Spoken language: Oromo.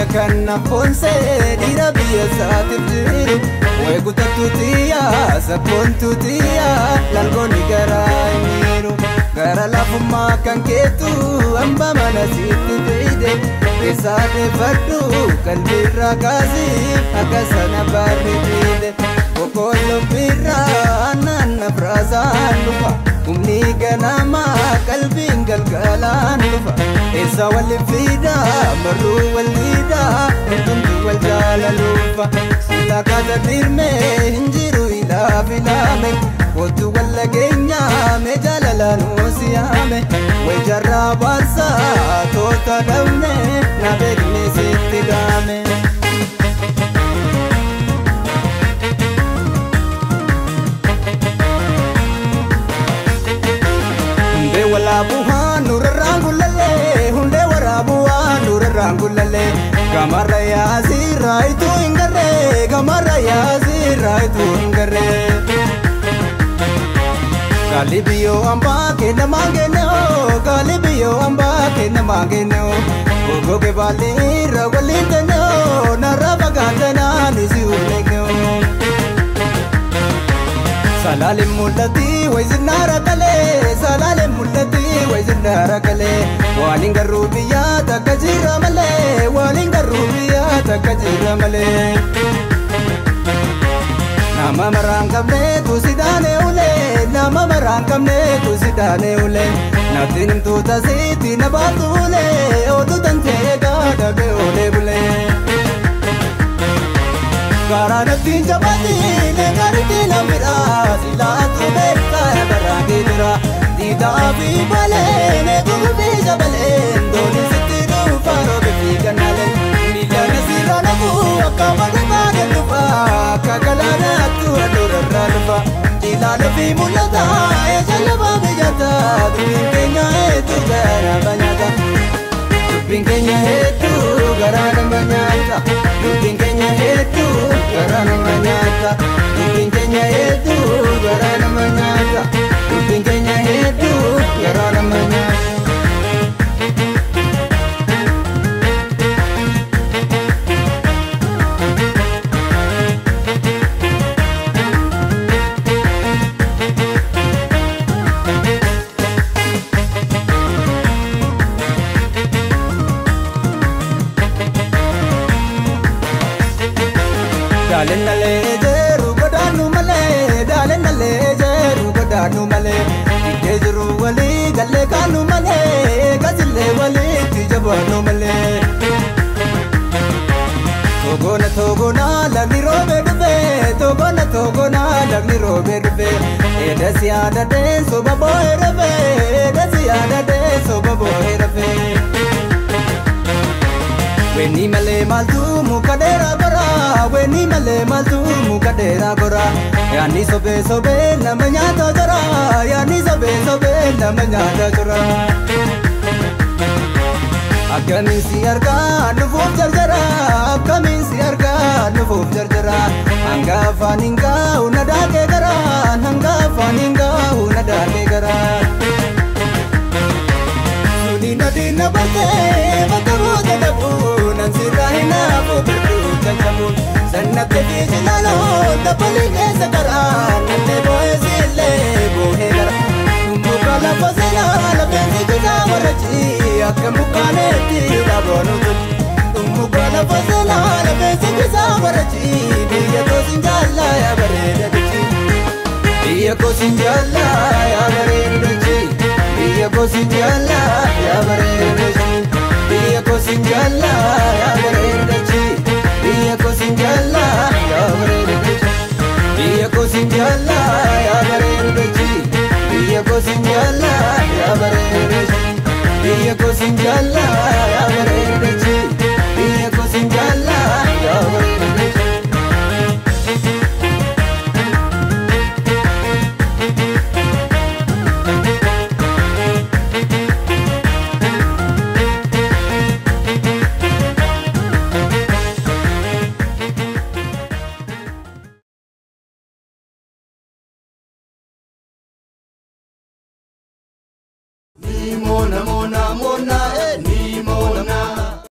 Oromiyaa kana fonse dira biya saatifiru Wekuta tutia sapontu tia lalgoni garairu Gara lafuma kan ketu amba mana sitti beide Esade faddu kalbirra kazi akasana baride Bokolo birra anana frazan lupa Umni ganama kalbin galgalan lupa Esa wali fida maru walida Untundu wal jala lupa Sila kata dirme hinjiru ila filame Kotu wala genya me jalala nusiyame Wejarra bansa tota daune na begne sitti dame Wala buhan nurrangulale hunde wara buhan nurrangulale gamara ya zira itu ingare gamara ya zira itu ingare Galibiyo amba ke namangene o Galibiyo amba ke namangene o Gogo ke bali rawalite no narabagandana nisiulege o Salale mulati waizinara kale Salale mulati waizinara kale Walinga rubiya takajira male Walinga rubiya takajira male Nama marangamne tu sidane ule Nama marangamne tu sidane ule Naftinim tu tasiti nabatu ule Odu tante gada be ule bule Karana tinja bati ne gariti la mira Sila tu beka baragi dira Dida api bale ne gulbi jabale Doni siti du faro befi ganale Mila nasira nagu akama gane lupa Kakalana tu adura ralupa Dila nafi mulata e jalaba bejata Dubin kenya tu gara banyata Dubin kenya tu gara banyata Dubin kenya tu Garana manyata, Dubin Kenya edu, Garana manyata, Dubin Kenya edu, Garana manyata. Dalenale jeru godanu male Ikejiru wali galle kanu male Gazile wali tijabanu male Togona lagni robe dube Togona lagni robe dube Edasi ada den soba boy rabe Edasi ada den soba boy rabe Weni male maltu mukadera gora Weni male maltu mukadera gora Yani sobe namanyata jara Yani sobe namanyata jara Akamin siarga nufuf jarjara Akamin siarga nufuf jarjara Hanga faninga unadake gara Hanga faninga unadake gara Nadina bate bataru tadabu nansirahina budu tanjamu sannate bijlalo tapaline sakara nande boezile bohela mukala fasela la benzi jamarachi akamukane tira bonu mukala fasela la benzi jamarachi biya ko sinjalla ya barede bichi biya ko sinjalla ya barede bichi Biya ko sinjalla ya barede Biya ko sinjalla ya barede Biya ko sinjalla ya barede Biya ko sinjalla ya barede Biya ko sinjalla ya barede Biya ko sinjalla ya barede Biya ko sinjalla ya barede Mona